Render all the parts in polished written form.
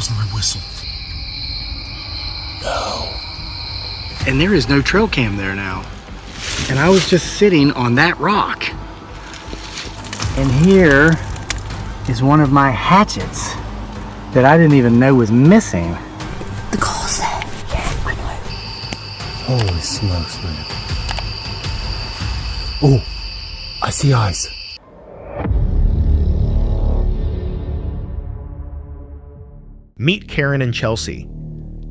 was my whistle? No. And there is no trail cam there now. And I was just sitting on that rock. And here is one of my hatchets that I didn't even know was missing. The car's there. Yeah, I know. Holy smokes, man. Oh, I see eyes. Meet Karen and Chelsea,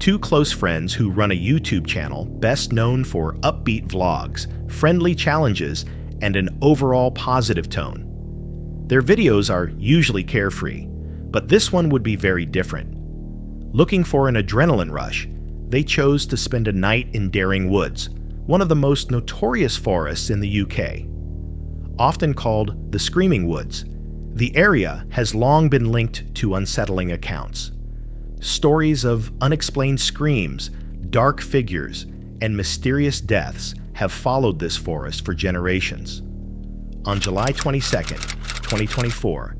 two close friends who run a YouTube channel best known for upbeat vlogs, friendly challenges, and an overall positive tone. Their videos are usually carefree, but this one would be very different. Looking for an adrenaline rush, they chose to spend a night in Daring Woods, one of the most notorious forests in the UK. Often called the Screaming Woods, the area has long been linked to unsettling accounts. Stories of unexplained screams, dark figures, and mysterious deaths have followed this forest for generations. On July 22nd, 2024,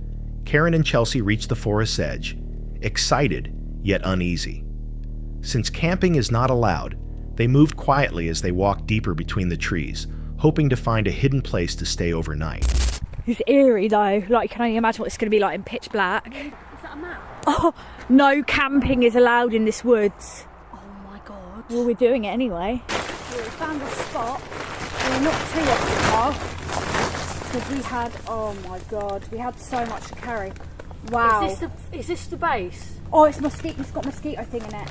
Karen and Chelsea reached the forest's edge, excited yet uneasy. Since camping is not allowed, they moved quietly as they walked deeper between the trees, hoping to find a hidden place to stay overnight. It's eerie though, like you can only imagine what it's going to be like in pitch black. Is that a map? Oh, no camping is allowed in this woods. Oh my god. Well, we're doing it anyway. We found a spot. We're not too off because we had, oh my god, we had so much to carry. Wow. Is this the base? Oh, it's got mosquito thing in it.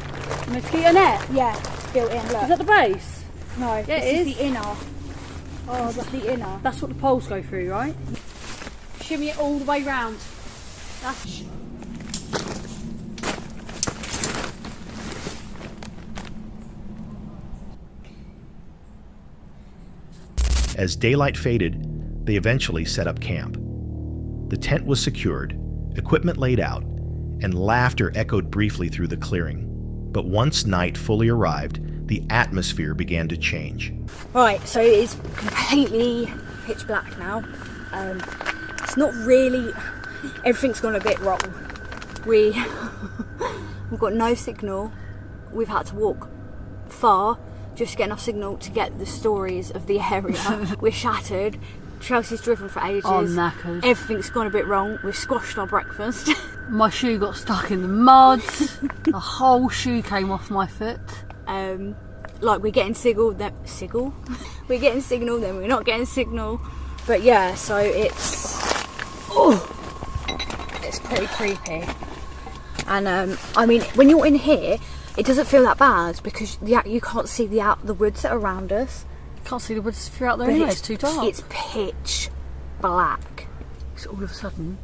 Mosquito net? Yeah, built in, look. Is that the base? No, yeah, this is the inner. Oh, that's the inner. That's what the poles go through, right? Shimmy it all the way round. That's... As daylight faded, they eventually set up camp. The tent was secured, equipment laid out, and laughter echoed briefly through the clearing. But once night fully arrived, the atmosphere began to change. Right, so it's completely pitch black now. It's not really... Everything's gone a bit wrong. We've got no signal. We've had to walk far just to get enough signal to get the stories of the area. We're shattered. Chelsea's driven for ages. I'm knackered. Everything's gone a bit wrong. We've squashed our breakfast. My shoe got stuck in the mud. The whole shoe came off my foot. Like we're getting signal, then we're getting signal, then we're not getting signal. But yeah, so it's pretty creepy. And I mean, when you're in here, it doesn't feel that bad because you can't see the woods that are around us. Can't see the woods if you're out there anyway, it's too dark. It's pitch black. So all of a sudden,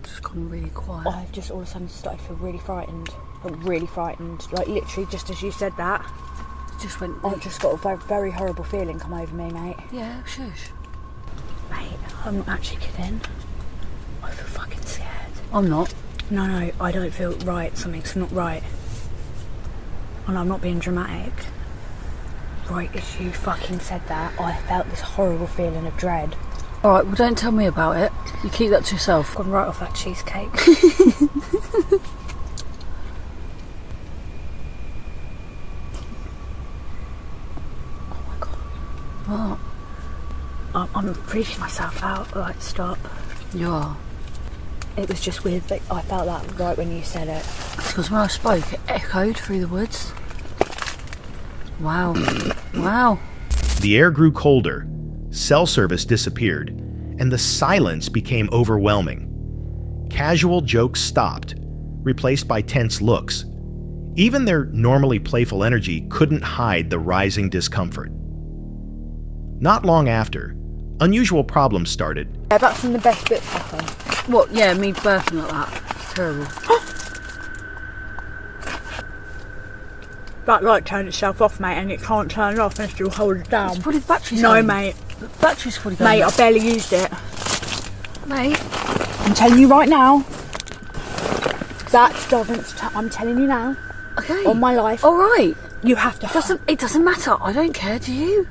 it's just gone really quiet. I've just all of a sudden started to feel really frightened. Like literally just as you said that. Just went... I just got a very, very horrible feeling come over me, mate. Yeah, shush. Mate, I'm not actually kidding. I feel fucking scared. I'm not. No, I don't feel right. Something's not right. And I'm not being dramatic. Right as you fucking said that, I felt this horrible feeling of dread. Alright, well don't tell me about it. You keep that to yourself. Gone right off that cheesecake. Oh my god. What? I'm freaking myself out. Like, stop. You are. It was just weird, but I felt that right when you said it. Because when I spoke, it echoed through the woods. Wow. Wow. The air grew colder, cell service disappeared, and the silence became overwhelming. Casual jokes stopped, replaced by tense looks. Even their normally playful energy couldn't hide the rising discomfort. Not long after, unusual problems started. Yeah, that's when the best bits happen. What? Yeah, me burping like that. It's terrible. That light turned itself off, mate, and it can't turn it off unless you hold it down. It's probably the battery's No, going. mate. The battery's probably going. Mate, I barely used it. Mate. I'm telling you right now. That doesn't... I'm telling you now. Okay. On my life. Alright. You have to... It doesn't matter. I don't care, do you?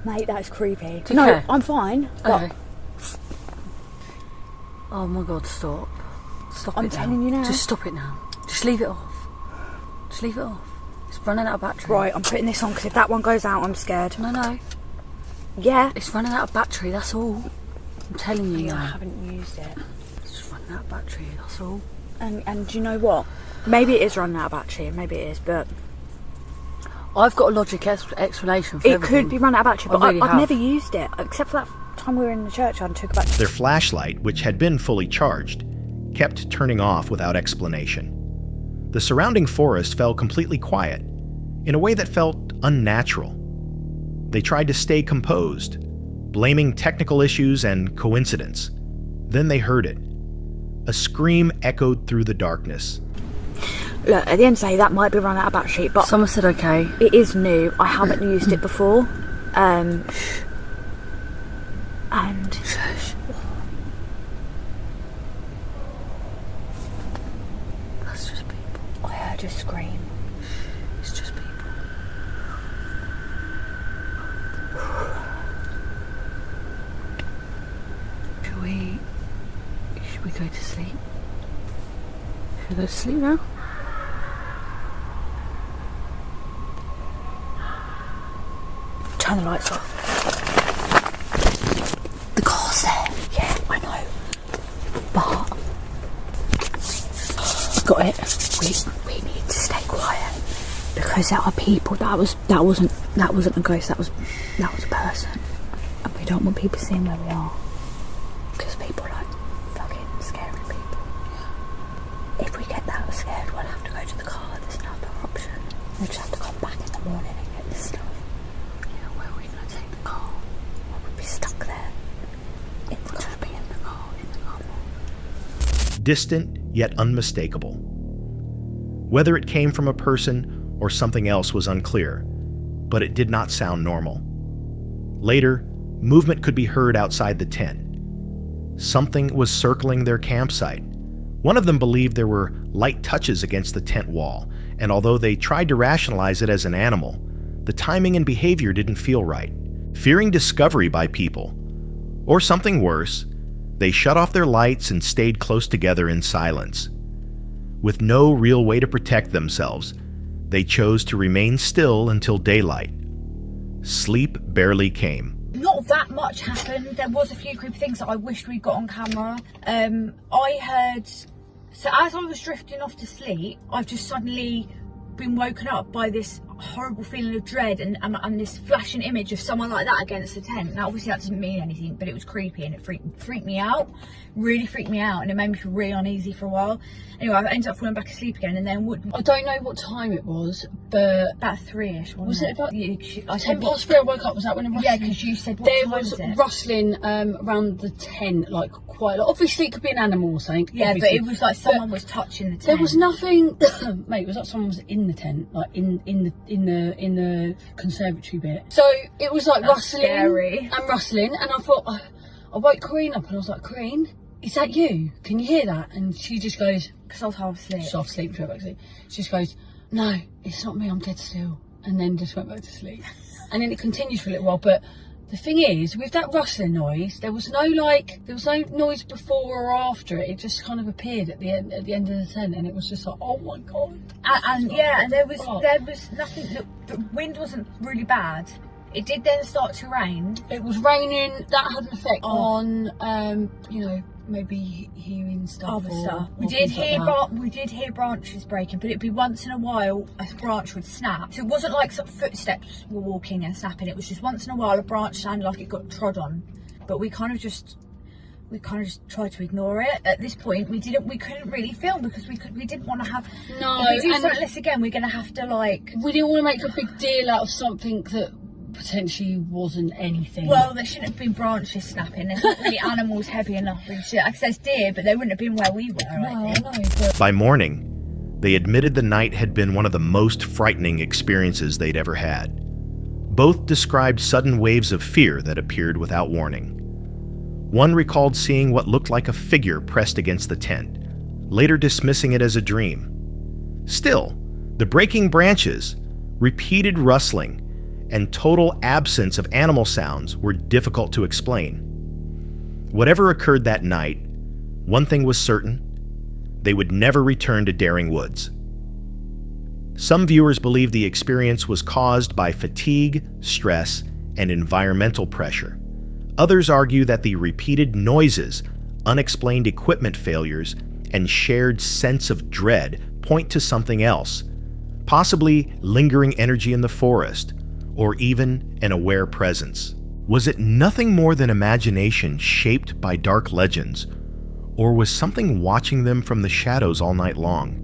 Mate, that's creepy. Do you care? I'm fine. Okay. Oh my god, stop. Stop I'm it now. telling you now. Just stop it now. Just Just leave it off. Just leave it off. It's running out of battery. Right, I'm putting this on because if that one goes out, I'm scared. No. Yeah. It's running out of battery, that's all. I'm telling you I now. haven't used it. It's just running out of battery, that's all. And do you know what? Maybe it is running out of battery, and maybe it is, but I've got a logic explanation for it everything. could be running out of battery, but really I've have. never used it, except for that time we were in the church and took it back. Their flashlight, which had been fully charged, kept turning off without explanation. The surrounding forest fell completely quiet, in a way that felt unnatural. They tried to stay composed, blaming technical issues and coincidence. Then they heard it. A scream echoed through the darkness. Look, at the end of the day, that might be running out of battery, but Someone said okay. it is new. I haven't used it before. And Shush. That's just people. I heard a scream. It's just people. Should we go to sleep? Should we go to sleep now? Turn the lights off. The car's there. Yeah, I know. But got it. We need to stay quiet because there are people. That wasn't a ghost. That was a person, and we don't want people seeing where we are because people like fucking scary people. If we get that scared, we'll have to go to the car. There's no other option. We'll just have to come back in the morning and get this stuff. Where are we going to take the car? We'll be stuck there. In the car. Just be in the car. Distant yet unmistakable. Whether it came from a person or something else was unclear, but it did not sound normal. Later, movement could be heard outside the tent. Something was circling their campsite. One of them believed there were light touches against the tent wall, and although they tried to rationalize it as an animal, the timing and behavior didn't feel right. Fearing discovery by people, or something worse, they shut off their lights and stayed close together in silence. With no real way to protect themselves, they chose to remain still until daylight. Sleep barely came. Not that much happened. There was a few creepy things that I wished we'd got on camera. I heard, so as I was drifting off to sleep, I've just suddenly been woken up by this horrible feeling of dread and this flashing image of someone like that against the tent. Now obviously that doesn't mean anything, but it was creepy and it freaked me out, really freaked me out, and it made me feel really uneasy for a while. Anyway, I ended up falling back asleep again, and then I don't know what time it was, but about 3ish. was it about I 10 said, past 3 I woke up? Was that when it rustling? yeah, because you said what There time was is it? rustling around the tent, like quite a lot. Obviously it could be an animal or something. Yeah, obviously. but it was like someone was touching the tent. There was nothing, mate. It was like someone was in the tent, like in the conservatory bit. So it was like rustling scary. and rustling, and I thought I woke Corrine up and I was like, Corrine, is that you? Can you hear that? And she just goes, because I was half asleep. she's half asleep, straight back to sleep. She just goes, no, it's not me. I'm dead still, and then just went back to sleep. And then it continued for a little while, but. The thing is, with that rustling noise, there was no noise before or after it. It just kind of appeared at the end of the tent, and it was just like, oh my god. And there was nothing. The wind wasn't really bad. It did then start to rain. It was raining. That had an effect on, maybe hearing stuff. Other or, stuff. or We did things like hear that. we did hear branches breaking, but it'd be once in a while a branch would snap. So it wasn't like some footsteps were walking and snapping. It was just once in a while a branch sounded like it got trod on. But we kind of just tried to ignore it. At this point, we couldn't really film because we didn't want to have. No, if we do and something like this again, we're gonna have to like. we didn't want to make a big deal out of something that potentially wasn't anything. Well, there shouldn't have been branches snapping. There's not really animals heavy enough for shit. Like there's deer, but they wouldn't have been where we were. I think. but By morning, they admitted the night had been one of the most frightening experiences they'd ever had. Both described sudden waves of fear that appeared without warning. One recalled seeing what looked like a figure pressed against the tent, later dismissing it as a dream. Still, the breaking branches, repeated rustling, and total absence of animal sounds were difficult to explain. Whatever occurred that night, one thing was certain: they would never return to Daring Woods. Some viewers believe the experience was caused by fatigue, stress, and environmental pressure. Others argue that the repeated noises, unexplained equipment failures, and shared sense of dread point to something else, possibly lingering energy in the forest, or even an aware presence. Was it nothing more than imagination shaped by dark legends, or was something watching them from the shadows all night long?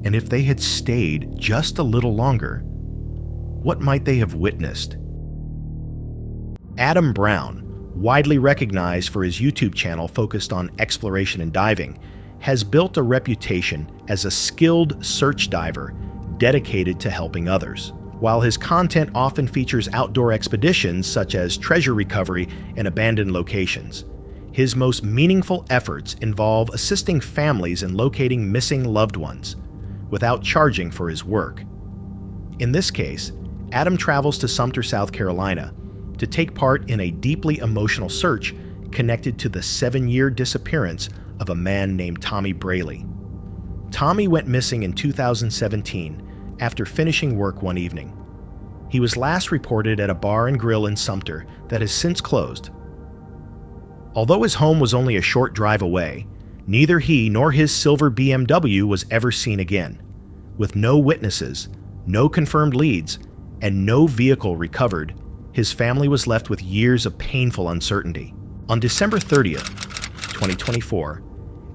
And if they had stayed just a little longer, what might they have witnessed? Adam Brown, widely recognized for his YouTube channel focused on exploration and diving, has built a reputation as a skilled search diver dedicated to helping others. While his content often features outdoor expeditions such as treasure recovery and abandoned locations, his most meaningful efforts involve assisting families in locating missing loved ones, without charging for his work. In this case, Adam travels to Sumter, South Carolina, to take part in a deeply emotional search connected to the 7-year disappearance of a man named Tommy Braley. Tommy went missing in 2017 after finishing work one evening. He was last reported at a bar and grill in Sumter that has since closed. Although his home was only a short drive away, neither he nor his silver BMW was ever seen again. With no witnesses, no confirmed leads, and no vehicle recovered, his family was left with years of painful uncertainty. On December 30th, 2024,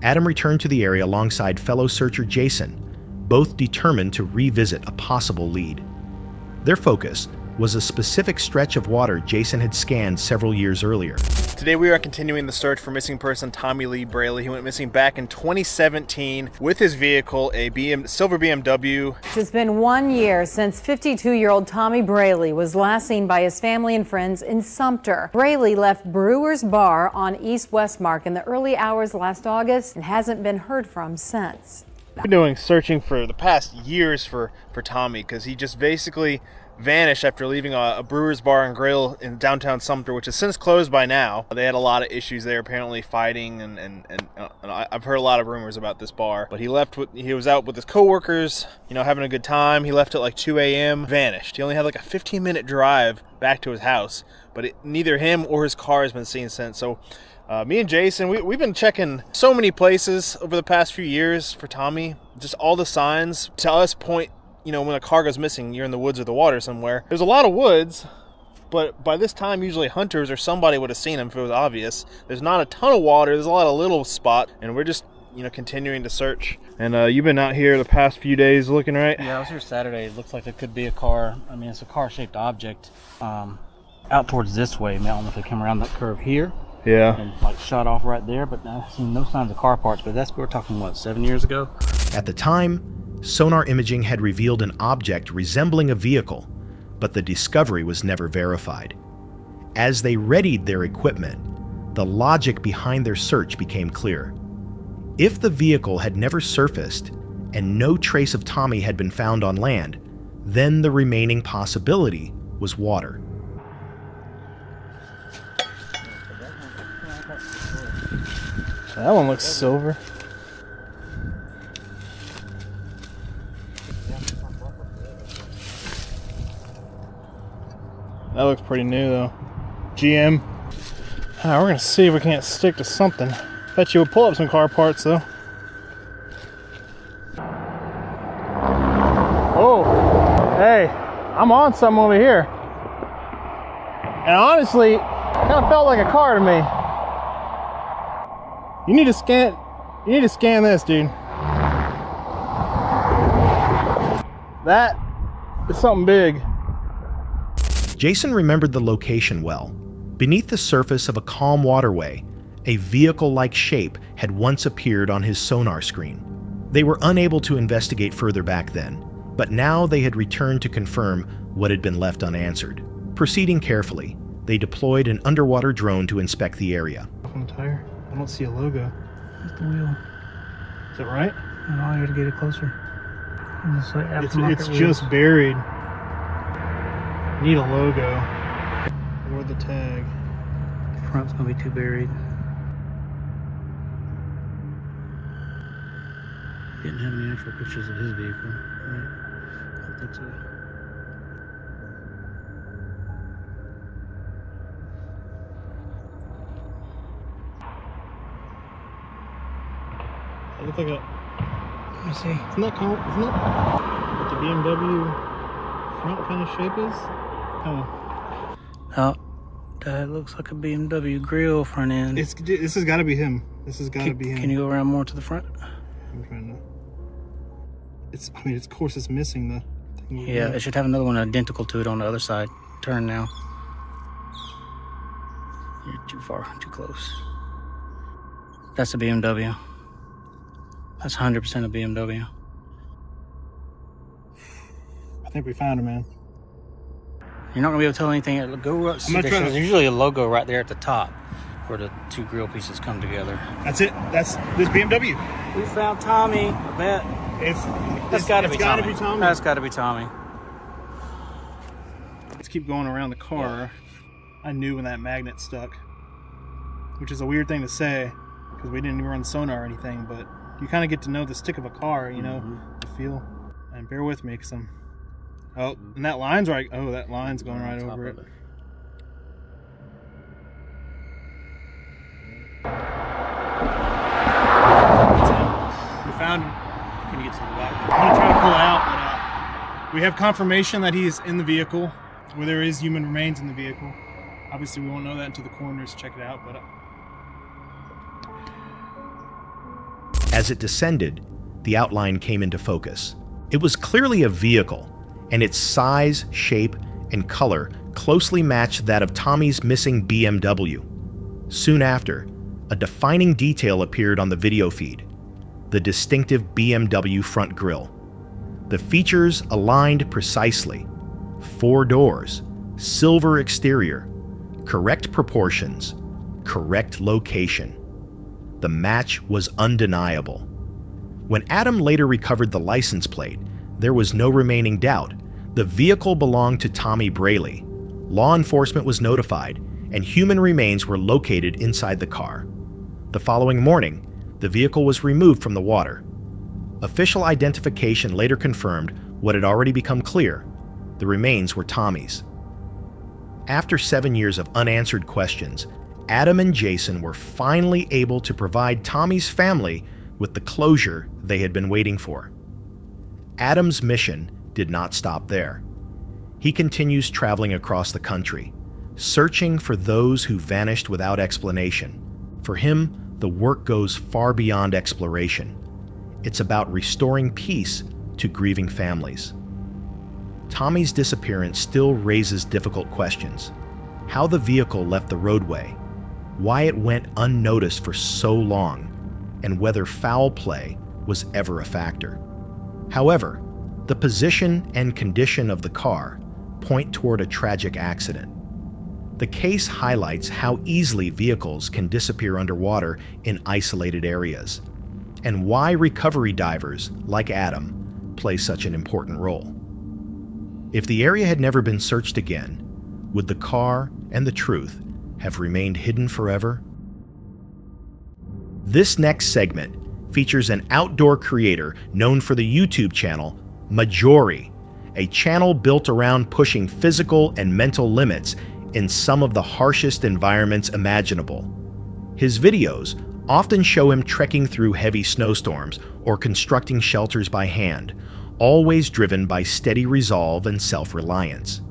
Adam returned to the area alongside fellow searcher Jason, both determined to revisit a possible lead. Their focus was a specific stretch of water Jason had scanned several years earlier. Today we are continuing the search for missing person Tommy Lee Braley. He went missing back in 2017 with his vehicle, a silver BMW. It's been 1 year since 52-year-old Tommy Braley was last seen by his family and friends in Sumter. Braley left Brewer's Bar on East Westmark in the early hours last August and hasn't been heard from since. We've been doing searching for the past years for Tommy, because he just basically vanished after leaving a Brewer's Bar and Grill in downtown Sumter, which has since closed by now. They had a lot of issues there, apparently fighting, and I've heard a lot of rumors about this bar. But he was out with his coworkers, having a good time. He left at like 2 a.m., vanished. He only had like a 15-minute drive back to his house, but neither him or his car has been seen since. So me and Jason, we've been checking so many places over the past few years for Tommy. Just all the signs to us point, when a car goes missing, you're in the woods or the water somewhere. There's a lot of woods, but by this time, usually hunters or somebody would have seen him if it was obvious. There's not a ton of water. There's a lot of little spots, and we're just, continuing to search. And you've been out here the past few days looking, right? Yeah, I was here Saturday. It looks like it could be a car. I mean, it's a car-shaped object out towards this way. I don't know if they came around that curve here. Yeah. And shot off right there, but I've seen no signs of car parts. But we're talking, 7 years ago? At the time, sonar imaging had revealed an object resembling a vehicle, but the discovery was never verified. As they readied their equipment, the logic behind their search became clear. If the vehicle had never surfaced and no trace of Tommy had been found on land, then the remaining possibility was water. That one looks silver. That looks pretty new though. GM. We're gonna see if we can't stick to something. Bet you would pull up some car parts though. Oh, hey, I'm on something over here. And honestly, it kind of felt like a car to me. You need to scan this, dude. That is something big. Jason remembered the location well. Beneath the surface of a calm waterway, a vehicle-like shape had once appeared on his sonar screen. They were unable to investigate further back then, but now they had returned to confirm what had been left unanswered. Proceeding carefully, they deployed an underwater drone to inspect the area. On the tire? I don't see a logo. That's the wheel. Is it right? And I gotta get it closer. It's just buried. Need a logo. Or the tag. The front's gonna be too buried. Didn't have any actual pictures of his vehicle, right? I don't think so. It looks like a. Let me see. Isn't that what the BMW front kind of shape is? Oh. Oh, that looks like a BMW grill front end. This has got to be him. This has got to be him. Can you go around more to the front? I'm trying to. I mean, of course, it's missing the thing. Yeah, it should have another one identical to it on the other side. Turn now. You're too far, too close. That's a BMW. That's 100% a BMW. I think we found him, man. You're not gonna be able to tell anything. There's usually a logo right there at the top where the two grill pieces come together. That's it. That's this BMW. We found Tommy. I bet. That's gotta be Tommy. That's gotta be Tommy. Let's keep going around the car. I knew when that magnet stuck, which is a weird thing to say because we didn't even run sonar or anything, but you kind of get to know the stick of a car, you know, the feel. And bear with me because I'm. Oh, and that line's right. Oh, that line's going right over it. We found him. Can you get to the back? I'm gonna try to pull it out, but we have confirmation that he is in the vehicle, where there is human remains in the vehicle. Obviously, we won't know that until the coroners check it out, but. As it descended, the outline came into focus. It was clearly a vehicle, and its size, shape, and color closely matched that of Tommy's missing BMW. Soon after, a defining detail appeared on the video feed: the distinctive BMW front grille. The features aligned precisely: 4 doors, silver exterior, correct proportions, correct location. The match was undeniable. When Adam later recovered the license plate, there was no remaining doubt. The vehicle belonged to Tommy Braley. Law enforcement was notified, and human remains were located inside the car. The following morning, the vehicle was removed from the water. Official identification later confirmed what had already become clear: the remains were Tommy's. After 7 years of unanswered questions, Adam and Jason were finally able to provide Tommy's family with the closure they had been waiting for. Adam's mission did not stop there. He continues traveling across the country, searching for those who vanished without explanation. For him, the work goes far beyond exploration. It's about restoring peace to grieving families. Tommy's disappearance still raises difficult questions: how the vehicle left the roadway, why it went unnoticed for so long, and whether foul play was ever a factor. However, the position and condition of the car point toward a tragic accident. The case highlights how easily vehicles can disappear underwater in isolated areas, and why recovery divers like Adam play such an important role. If the area had never been searched again, would the car and the truth have remained hidden forever? This next segment features an outdoor creator known for the YouTube channel Majori, a channel built around pushing physical and mental limits in some of the harshest environments imaginable. His videos often show him trekking through heavy snowstorms or constructing shelters by hand, always driven by steady resolve and self-reliance.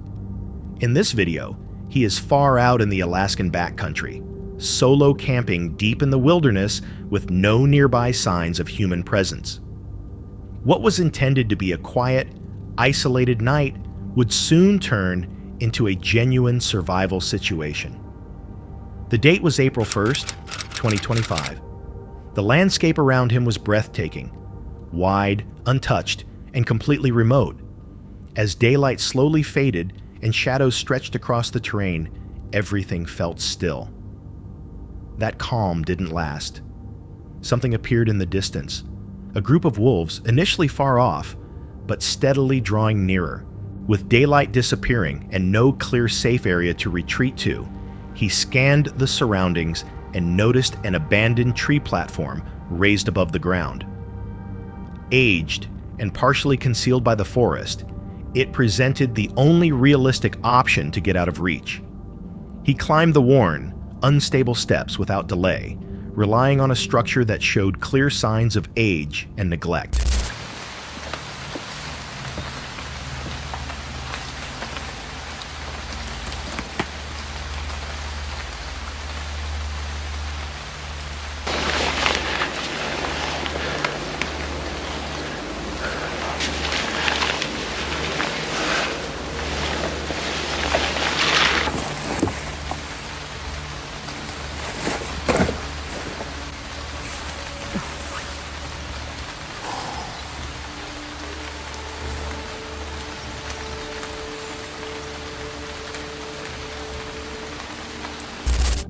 In this video, he is far out in the Alaskan backcountry, solo camping deep in the wilderness with no nearby signs of human presence. What was intended to be a quiet, isolated night would soon turn into a genuine survival situation. The date was April 1st, 2025. The landscape around him was breathtaking, wide, untouched, and completely remote. As daylight slowly faded and shadows stretched across the terrain, everything felt still. That calm didn't last. Something appeared in the distance. A group of wolves, initially far off, but steadily drawing nearer. With daylight disappearing and no clear safe area to retreat to, he scanned the surroundings and noticed an abandoned tree platform raised above the ground. Aged and partially concealed by the forest, it presented the only realistic option to get out of reach. He climbed the worn, unstable steps without delay, relying on a structure that showed clear signs of age and neglect.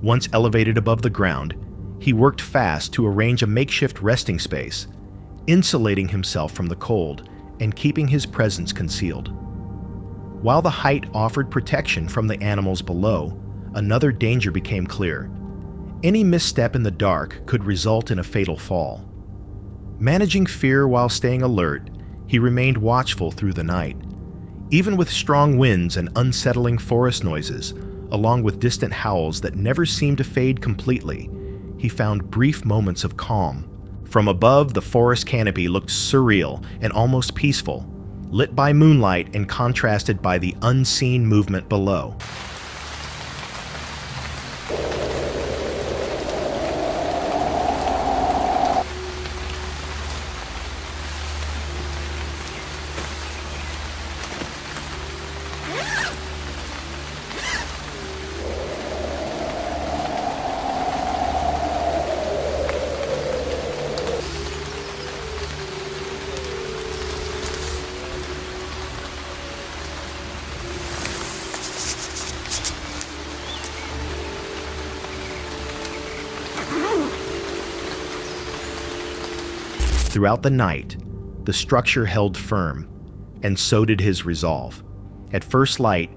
Once elevated above the ground, he worked fast to arrange a makeshift resting space, insulating himself from the cold and keeping his presence concealed. While the height offered protection from the animals below, another danger became clear. Any misstep in the dark could result in a fatal fall. Managing fear while staying alert, he remained watchful through the night. Even with strong winds and unsettling forest noises, along with distant howls that never seemed to fade completely, he found brief moments of calm. From above, the forest canopy looked surreal and almost peaceful, lit by moonlight and contrasted by the unseen movement below. Throughout the night, the structure held firm, and so did his resolve. At first light,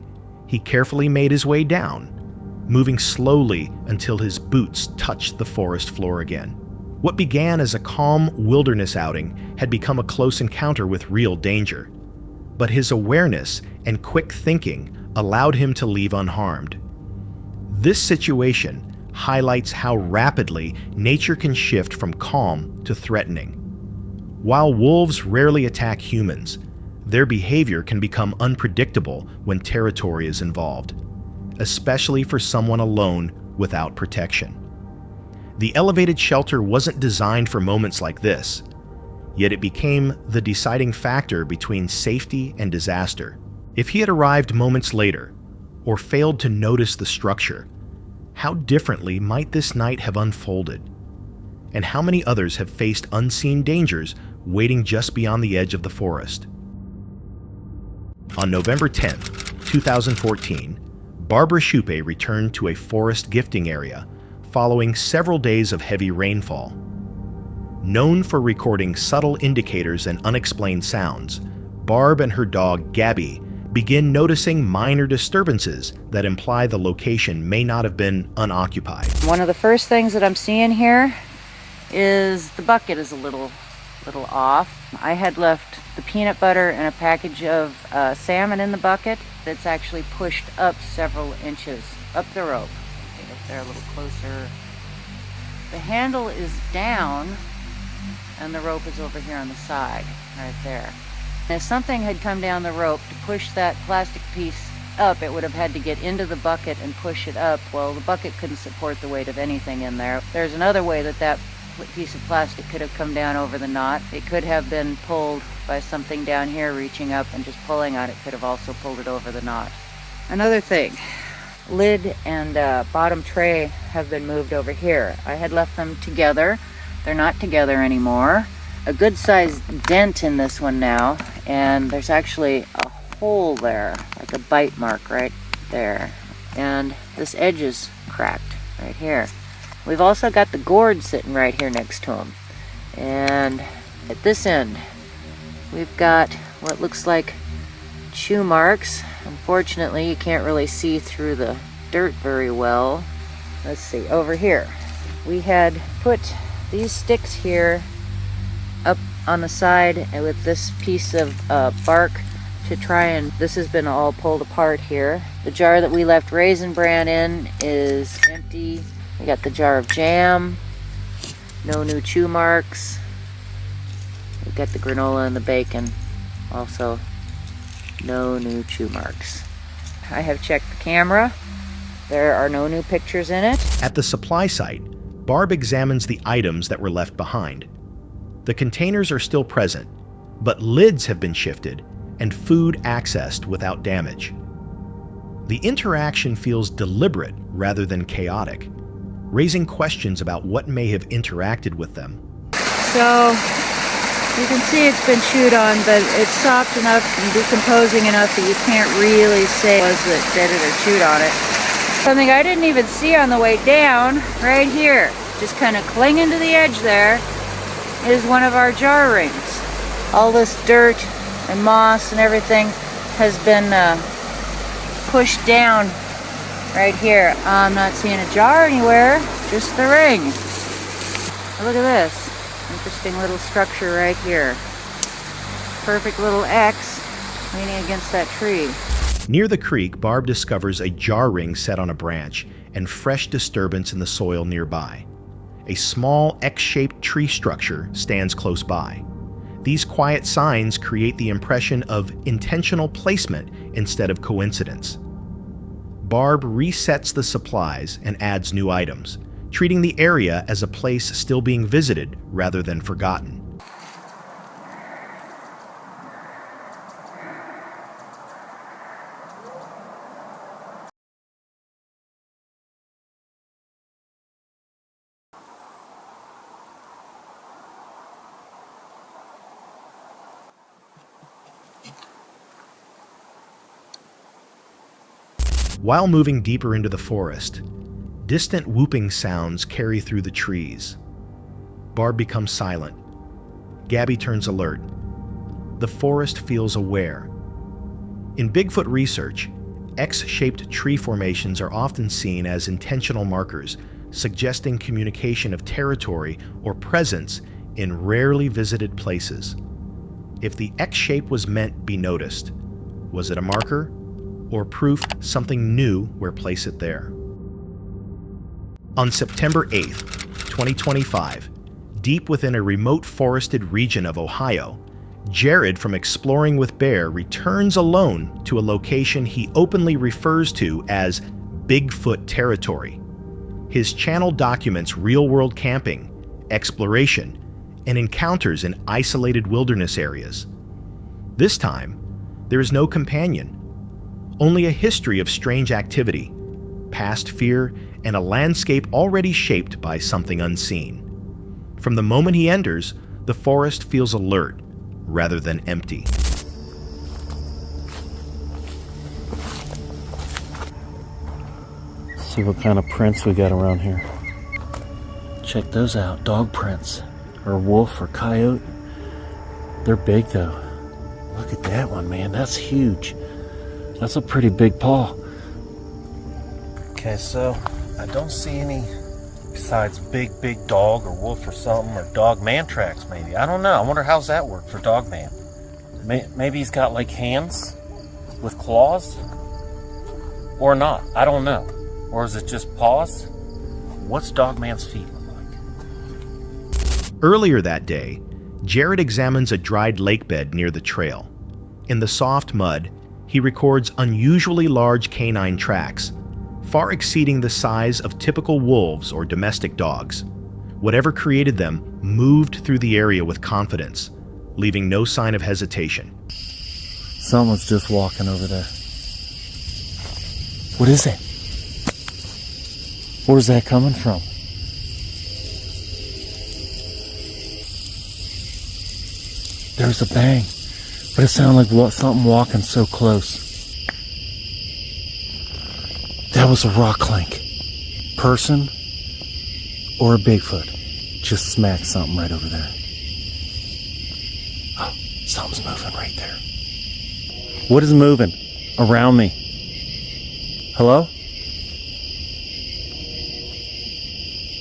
he carefully made his way down, moving slowly until his boots touched the forest floor again. What began as a calm wilderness outing had become a close encounter with real danger. But his awareness and quick thinking allowed him to leave unharmed. This situation highlights how rapidly nature can shift from calm to threatening. While wolves rarely attack humans, their behavior can become unpredictable when territory is involved, especially for someone alone without protection. The elevated shelter wasn't designed for moments like this, yet it became the deciding factor between safety and disaster. If he had arrived moments later, or failed to notice the structure, how differently might this night have unfolded? And how many others have faced unseen dangers waiting just beyond the edge of the forest? On November 10, 2014, Barbara Shupe returned to a forest gifting area following several days of heavy rainfall. Known for recording subtle indicators and unexplained sounds, Barb and her dog Gabby begin noticing minor disturbances that imply the location may not have been unoccupied. One of the first things that I'm seeing here is the bucket is a little off. I had left the peanut butter and a package of salmon in the bucket. It's actually pushed up several inches up the rope. Get up there a little closer. The handle is down and the rope is over here on the side, right there. And if something had come down the rope to push that plastic piece up, it would have had to get into the bucket and push it up. Well, the bucket couldn't support the weight of anything in there. There's another way that piece of plastic could have come down over the knot. It could have been pulled by something down here reaching up and just pulling on it could have also pulled it over the knot. Another thing, lid and bottom tray have been moved over here. I had left them together. They're not together anymore. A good sized dent in this one now, and there's actually a hole there, like a bite mark right there. And this edge is cracked right here. We've also got the gourd sitting right here next to them. And at this end, we've got what looks like chew marks. Unfortunately, you can't really see through the dirt very well. Let's see, over here. We had put these sticks here up on the side and with this piece of bark to try and, this has been all pulled apart here. The jar that we left Raisin Bran in is empty. We got the jar of jam, no new chew marks. We've got the granola and the bacon, also no new chew marks. I have checked the camera. There are no new pictures in it. At the supply site, Barb examines the items that were left behind. The containers are still present, but lids have been shifted and food accessed without damage. The interaction feels deliberate rather than chaotic, raising questions about what may have interacted with them. So you can see it's been chewed on, but it's soft enough and decomposing enough that you can't really say was it did it or chewed on it. Something I didn't even see on the way down, right here, just kind of clinging to the edge there, is one of our jar rings. All this dirt and moss and everything has been pushed down right here. I'm not seeing a jar anywhere, just the ring. Look at this. Interesting little structure right here. Perfect little X leaning against that tree. Near the creek, Barb discovers a jar ring set on a branch and fresh disturbance in the soil nearby. A small X-shaped tree structure stands close by. These quiet signs create the impression of intentional placement instead of coincidence. Barb resets the supplies and adds new items, treating the area as a place still being visited rather than forgotten. While moving deeper into the forest, distant whooping sounds carry through the trees. Barb becomes silent. Gabby turns alert. The forest feels aware. In Bigfoot research, X-shaped tree formations are often seen as intentional markers, suggesting communication of territory or presence in rarely visited places. If the X shape was meant to be noticed, was it a marker or proof something new where place it there? On September 8th, 2025, deep within a remote forested region of Ohio, Jared from Exploring with Bear returns alone to a location he openly refers to as Bigfoot territory. His channel documents real-world camping, exploration, and encounters in isolated wilderness areas. This time, there is no companion, only a history of strange activity, past fear, and a landscape already shaped by something unseen. From the moment he enters, the forest feels alert rather than empty. See what kind of prints we got around here. Check those out, dog prints, or wolf or coyote. They're big though. Look at that one, man, that's huge. That's a pretty big paw. Okay, so I don't see any besides big dog or wolf or something, or dog man tracks maybe. I don't know. I wonder how's that work for dog man. Maybe he's got like hands with claws or not. I don't know. Or is it just paws? What's dog man's feet look like? Earlier that day, Jared examines a dried lake bed near the trail. In the soft mud, he records unusually large canine tracks, far exceeding the size of typical wolves or domestic dogs. Whatever created them moved through the area with confidence, leaving no sign of hesitation. Someone's just walking over there. What is it? Where's that coming from? There's a bang, but it sounded like something walking so close. That was a rock clink. Person or a Bigfoot just smacked something right over there. Oh, something's moving right there. What is moving around me? Hello?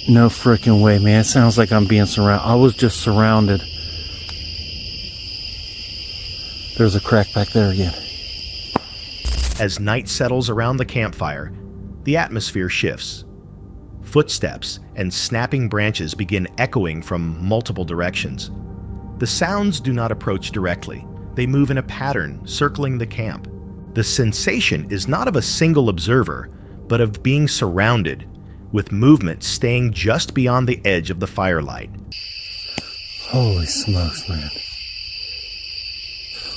No freaking way, man. It sounds like I'm being surrounded. I was just surrounded There's a crack back there again. As night settles around the campfire, the atmosphere shifts. Footsteps and snapping branches begin echoing from multiple directions. The sounds do not approach directly. They move in a pattern, circling the camp. The sensation is not of a single observer, but of being surrounded, with movement staying just beyond the edge of the firelight. Holy smokes, man.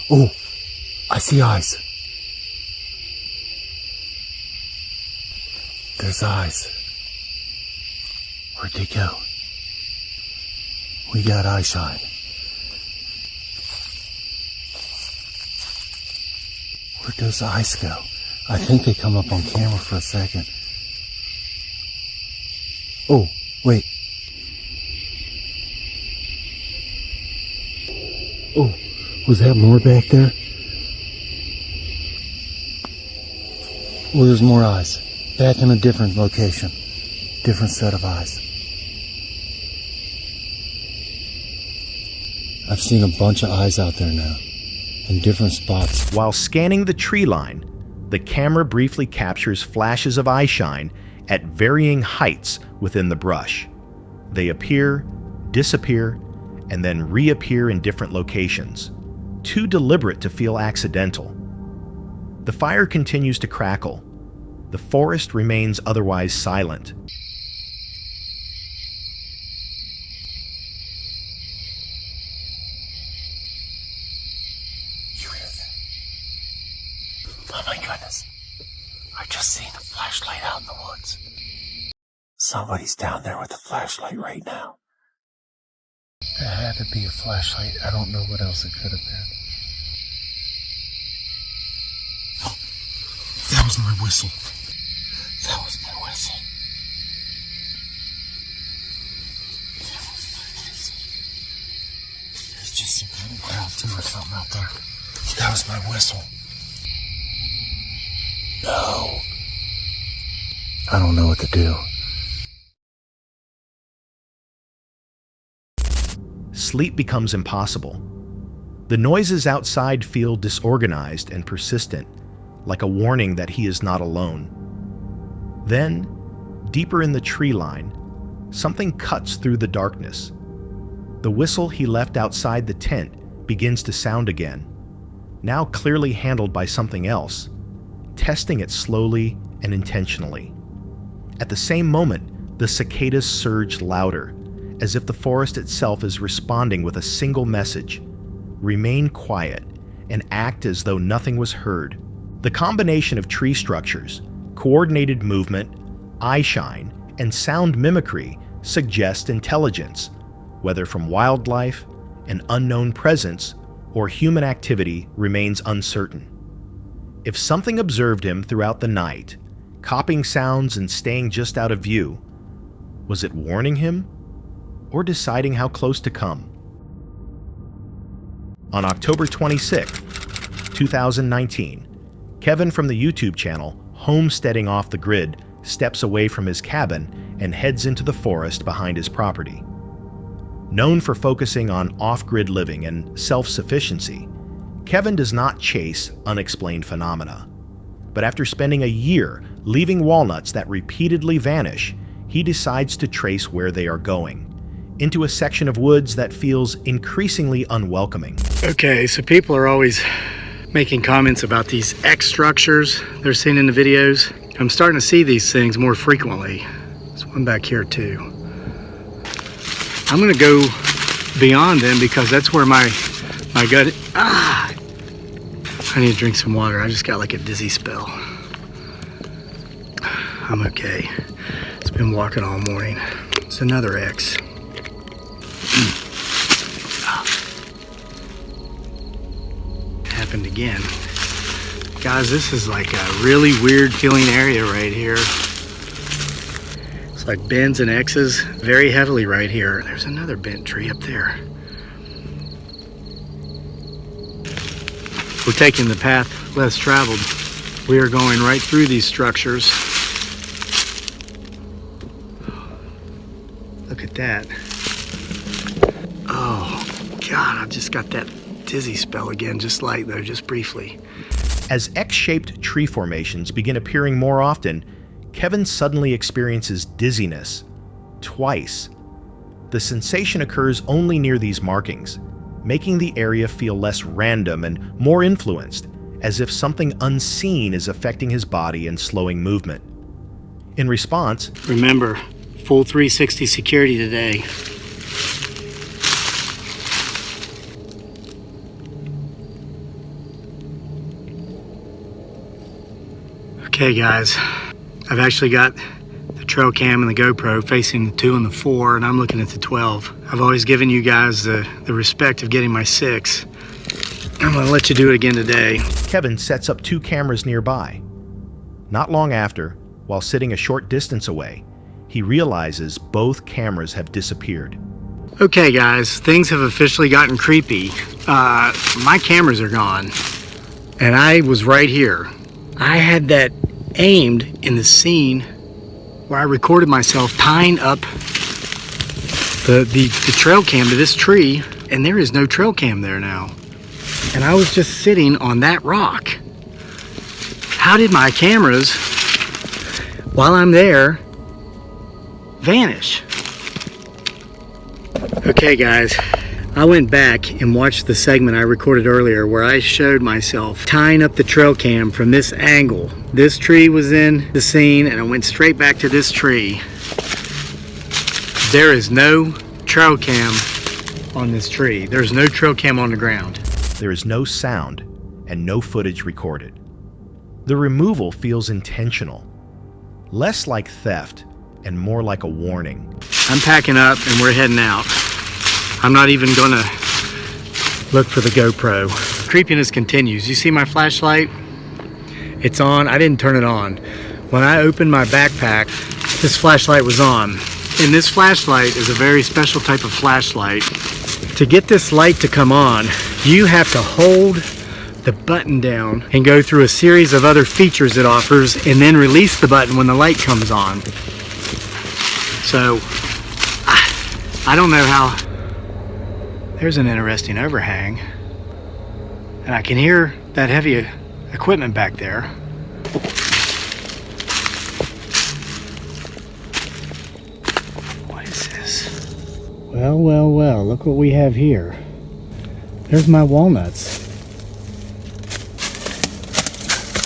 Oh, I see eyes. There's eyes. Where'd they go? We got eye shine. Where'd those eyes go? I think they come up on camera for a second. Oh, wait. Oh, was that more back there? Oh, there's more eyes. Back in a different location. Different set of eyes. I've seen a bunch of eyes out there now. In different spots. While scanning the tree line, the camera briefly captures flashes of eye shine at varying heights within the brush. They appear, disappear, and then reappear in different locations, too deliberate to feel accidental. The fire continues to crackle. The forest remains otherwise silent. You hear that? Oh my goodness. I just seen a flashlight out in the woods. Somebody's down there with a flashlight right now. That had to be a flashlight. I don't know what else it could have been. Oh, that was my whistle. That was my whistle. That was my whistle. There's just some kind of growl too or something out there. That was my whistle. No. I don't know what to do. Sleep becomes impossible. The noises outside feel disorganized and persistent, like a warning that he is not alone. Then, deeper in the tree line, something cuts through the darkness. The whistle he left outside the tent begins to sound again, now clearly handled by something else, testing it slowly and intentionally. At the same moment, the cicadas surge louder, as if the forest itself is responding with a single message: remain quiet and act as though nothing was heard. The combination of tree structures, coordinated movement, eye shine, and sound mimicry suggest intelligence, whether from wildlife, an unknown presence, or human activity remains uncertain. If something observed him throughout the night, copying sounds and staying just out of view, was it warning him or deciding how close to come? On October 26, 2019, Kevin from the YouTube channel Homesteading Off the Grid steps away from his cabin and heads into the forest behind his property. Known for focusing on off-grid living and self-sufficiency, Kevin does not chase unexplained phenomena. But after spending a year leaving walnuts that repeatedly vanish, he decides to trace where they are going, into a section of woods that feels increasingly unwelcoming. Okay, so people are always making comments about these X structures they're seeing in the videos. I'm starting to see these things more frequently. There's one back here too. I'm gonna go beyond them because that's where my gut, I need to drink some water. I just got like a dizzy spell. I'm okay. It's been walking all morning. It's another X. Happened again. Guys, this is like a really weird feeling area right here. It's like bends and X's very heavily right here. There's another bent tree up there. We're taking the path less traveled. We are going right through these structures. Look at that. Oh God, I've just got that dizzy spell again, just light though, just briefly. As X-shaped tree formations begin appearing more often, Kevin suddenly experiences dizziness. Twice. The sensation occurs only near these markings, making the area feel less random and more influenced, as if something unseen is affecting his body and slowing movement. In response, remember, full 360 security today. Okay guys, I've actually got the trail cam and the GoPro facing the 2 and the 4, and I'm looking at the 12. I've always given you guys the respect of getting my 6. I'm gonna let you do it again today. Kevin sets up 2 cameras nearby. Not long after, while sitting a short distance away, he realizes both cameras have disappeared. Okay guys, things have officially gotten creepy. My cameras are gone, and I was right here. I had that aimed in the scene where I recorded myself tying up the trail cam to this tree, and there is no trail cam there now. And I was just sitting on that rock. How did my cameras, while I'm there, vanish? Okay guys, I went back and watched the segment I recorded earlier where I showed myself tying up the trail cam from this angle. This tree was in the scene, and I went straight back to this tree. There is no trail cam on this tree. There's no trail cam on the ground. There is no sound and no footage recorded. The removal feels intentional, less like theft and more like a warning. I'm packing up and we're heading out. I'm not even gonna look for the GoPro. Creepiness continues. You see my flashlight? It's on. I didn't turn it on. When I opened my backpack, this flashlight was on. And this flashlight is a very special type of flashlight. To get this light to come on, you have to hold the button down and go through a series of other features it offers, and then release the button when the light comes on. So, I don't know how. There's an interesting overhang, and I can hear that heavy equipment back there. What is this? Well, well, well, look what we have here. There's my walnuts.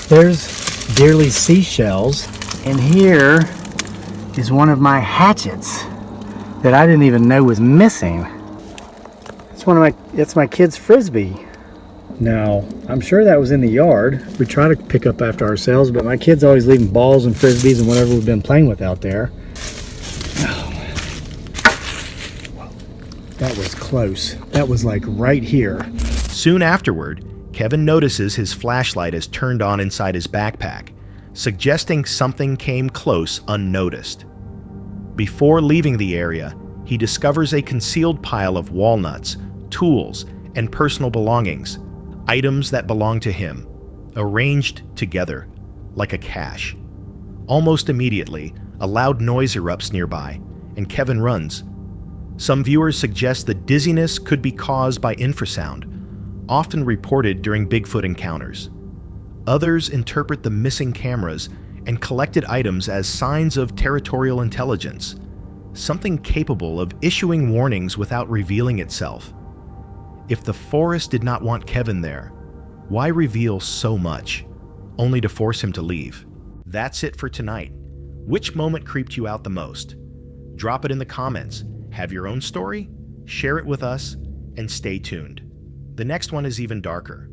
There's dearly seashells, and here is one of my hatchets that I didn't even know was missing. It's my kid's Frisbee. Now, I'm sure that was in the yard. We try to pick up after ourselves, but my kid's always leaving balls and Frisbees and whatever we've been playing with out there. Oh, that was close. That was like right here. Soon afterward, Kevin notices his flashlight is turned on inside his backpack, suggesting something came close unnoticed. Before leaving the area, he discovers a concealed pile of walnuts, tools, and personal belongings, items that belong to him, arranged together like a cache. Almost immediately, a loud noise erupts nearby, and Kevin runs. Some viewers suggest the dizziness could be caused by infrasound, often reported during Bigfoot encounters. Others interpret the missing cameras and collected items as signs of territorial intelligence, something capable of issuing warnings without revealing itself. If the forest did not want Kevin there, why reveal so much, only to force him to leave? That's it for tonight. Which moment creeped you out the most? Drop it in the comments. Have your own story? Share it with us, and stay tuned. The next one is even darker.